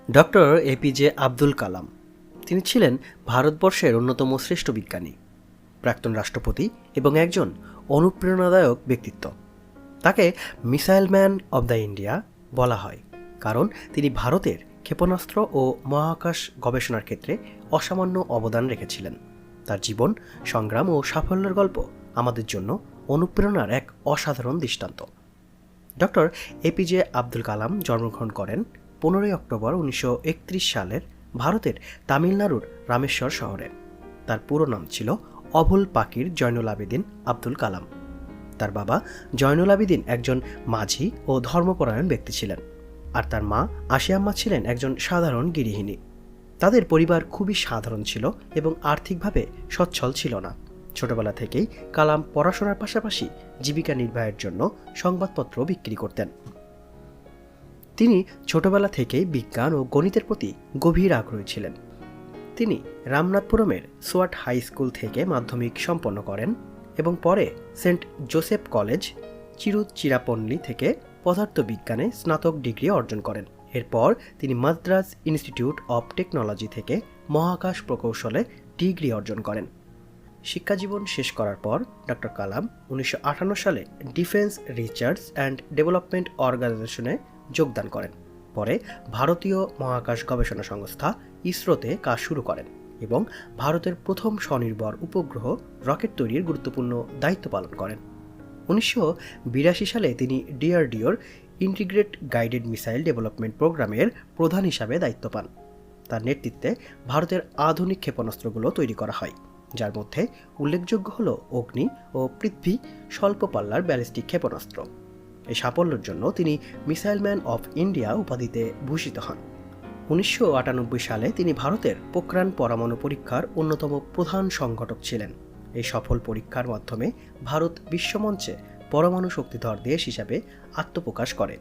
Doctor APJ Abdul কালাম তিনি ছিলেন ভারতবর্ষের অন্যতম শ্রেষ্ঠ বিজ্ঞানী, প্রাক্তন রাষ্ট্রপতি এবং একজন অনুপ্রেরণাদায়ক ব্যক্তিত্ব। তাকে missile man of the India বলা হয় কারণ তিনি ভারতের ক্ষেপণাস্ত্র ও মহাকাশ গবেষণার ক্ষেত্রে অসামান্য অবদান রেখেছিলেন। তার জীবন, সংগ্রাম ও সাফল্যের গল্প আমাদের জন্য অনুপ্রেরণার এক অসাধারণ দৃষ্টান্ত। ডক্টর এপিজে আব্দুল কালাম জন্মগ্রহণ করেন 15 অক্টোবর 1931 সালের ভারতের তামিলনাড়ুর রামেশ্বর শহরে। তার পুরো নাম ছিল অবুল পাকির জয়নুল আবেদিন আব্দুল কালাম। তার বাবা জয়নুল আবেদিন একজন মাঝি ও ধর্মপরায়ণ ব্যক্তি ছিলেন, আর তার মা আশিয়াম্মা ছিলেন একজন সাধারণ গৃহিণী। তাদের পরিবার খুবই সাধারণ ছিল এবং আর্থিকভাবে সচ্ছল ছিল না। ছোটবেলা থেকেই কালাম পড়াশোনার পাশাপাশি জীবিকা নির্বাহের জন্য সংবাদপত্র বিক্রি করতেন। তিনি ছোটবেলা থেকেই বিজ্ঞান ও গণিতের প্রতি গভীর আগ্রহী ছিলেন। তিনি রামনাথপুরমের সোয়াট হাই স্কুল থেকে মাধ্যমিক সম্পন্ন করেন এবং পরে সেন্ট জোসেফ কলেজ, চিরুচিরাপল্লী থেকে পদার্থবিজ্ঞানে স্নাতক ডিগ্রি অর্জন করেন। এরপর তিনি মাদ্রাজ ইনস্টিটিউট অব টেকনোলজি থেকে মহাকাশ প্রকৌশলে ডিগ্রি অর্জন করেন। শিক্ষাজীবন শেষ করার পর ডক্টর কালাম 1958 সালে ডিফেন্স রিসার্চ অ্যান্ড ডেভেলপমেন্ট অর্গানাইজেশনে যোগদান করেন। পরে ভারতীয় মহাকাশ গবেষণা সংস্থা ইসরোতে কাজ শুরু করেন এবং ভারতের প্রথম স্বনির্ভর উপগ্রহ রকেট তৈরির গুরুত্বপূর্ণ দায়িত্ব পালন করেন। 1982 সালে তিনি ডিআরডিওর ইন্টিগ্রেট গাইডেড মিসাইল ডেভেলপমেন্ট প্রোগ্রামের প্রধান হিসাবে দায়িত্ব পান। তার নেতৃত্বে ভারতের আধুনিক ক্ষেপণাস্ত্রগুলো তৈরি করা হয়, যার মধ্যে উল্লেখযোগ্য হল অগ্নি ও পৃথ্বী স্বল্প পাল্লার ব্যালিস্টিক ক্ষেপণাস্ত্র। এই সাফল্যের জন্য তিনি মিসাইল ম্যান অফ ইন্ডিয়া উপাধিতে ভূষিত হন। 1998 সালে তিনি ভারতের পোখরান পরমাণু পরীক্ষার অন্যতম প্রধান সংগঠক ছিলেন। এই সফল পরীক্ষার মাধ্যমে ভারত বিশ্বমঞ্চে পরমাণু শক্তিধর দেশ হিসাবে আত্মপ্রকাশ করে।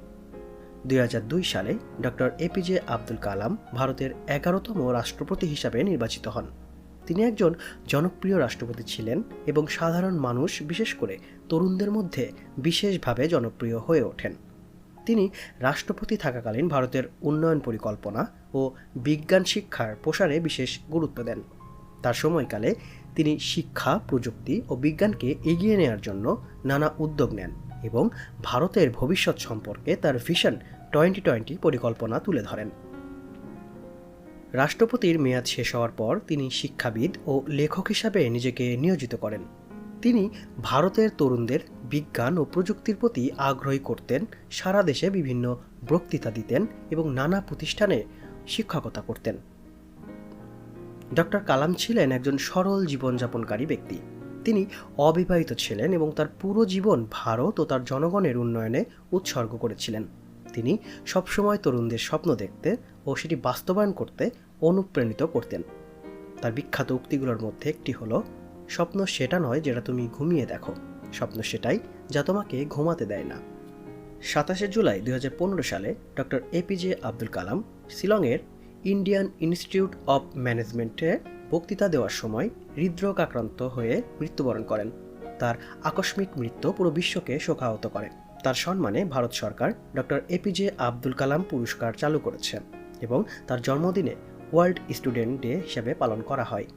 2002 সালে ডক্টর এপিজে আব্দুল কালাম ভারতের 11তম রাষ্ট্রপতি হিসাবে নির্বাচিত হন। তিনি একজন জনপ্রিয় রাষ্ট্রপতি ছিলেন এবং সাধারণ মানুষ, বিশেষ করে তরুণদের মধ্যে বিশেষভাবে জনপ্রিয় হয়ে ওঠেন। তিনি রাষ্ট্রপতি থাকাকালীন ভারতের উন্নয়ন পরিকল্পনা ও বিজ্ঞান শিক্ষার প্রসারে বিশেষ গুরুত্ব দেন। তার সময়কালে তিনি শিক্ষা, প্রযুক্তি ও বিজ্ঞানকে এগিয়ে নেওয়ার জন্য নানা উদ্যোগ নেন এবং ভারতের ভবিষ্যৎ সম্পর্কে তার ভিশন 2020 পরিকল্পনা তুলে ধরেন। রাষ্ট্রপতির মেয়াদ শেষ হওয়ার পর তিনি শিক্ষাবিদ ও লেখক হিসাবে নিজেকে নিয়োজিত করেন। তিনি ভারতের তরুণদের বিজ্ঞান ও প্রযুক্তির প্রতি আগ্রহী করতেন, সারা দেশে বিভিন্ন বক্তৃতা দিতেন এবং নানা প্রতিষ্ঠানে শিক্ষকতা করতেন। ডক্টর কালাম ছিলেন একজন সরল জীবনযাপনকারী ব্যক্তি। তিনি অবিবাহিত ছিলেন এবং তার পুরো জীবন ভারত ও তার জনগণের উন্নয়নে উৎসর্গ করেছিলেন। তিনি সবসময় তরুণদের স্বপ্ন দেখতে ও সেটি বাস্তবায়ন করতে অনুপ্রাণিত করতেন। তার বিখ্যাত উক্তিগুলোর মধ্যে একটি হলো, স্বপ্ন সেটা নয় যেটা তুমি ঘুমিয়ে দেখো, স্বপ্ন সেটাই যা তোমাকে ঘুমাতে দেয় না। 27 জুলাই 2015 সালে ডক্টর এপিজে আব্দুল কালাম শিলংয়ের ইন্ডিয়ান ইনস্টিটিউট অব ম্যানেজমেন্টে বক্তৃতা দেওয়ার সময় হৃদরোগ আক্রান্ত হয়ে মৃত্যুবরণ করেন। তার আকস্মিক মৃত্যু পুরো বিশ্বকে শোকাহত করে। তার সম্মানে ভারত সরকার ডক্টর এপিজে আব্দুল কালাম পুরস্কার চালু করেছে এবং তার জন্মদিনে ওয়ার্ল্ড স্টুডেন্ট ডে হিসেবে পালন করা হয়।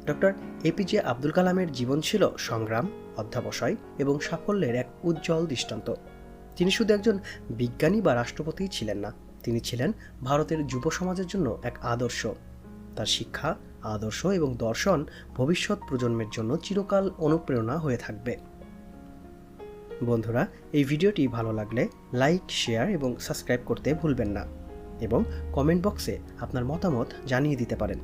ডক্টর এপিজে আব্দুল কালামের জীবন ছিল সংগ্রাম, অধ্যবসায় এবং সাফল্যের এক উজ্জ্বল দৃষ্টান্ত। তিনি শুধু একজন বিজ্ঞানী বা রাষ্ট্রপতি ছিলেন না, তিনি ছিলেন ভারতের যুব সমাজের জন্য এক আদর্শ। তার শিক্ষা, আদর্শ এবং দর্শন ভবিষ্যৎ প্রজন্মের জন্য চিরকাল অনুপ্রেরণা হয়ে থাকবে। বন্ধুরা, এই ভিডিওটি ভালো লাগলে লাইক, শেয়ার এবং সাবস্ক্রাইব করতে ভুলবেন না এবং কমেন্ট বক্সে আপনার মতামত জানিয়ে দিতে পারেন।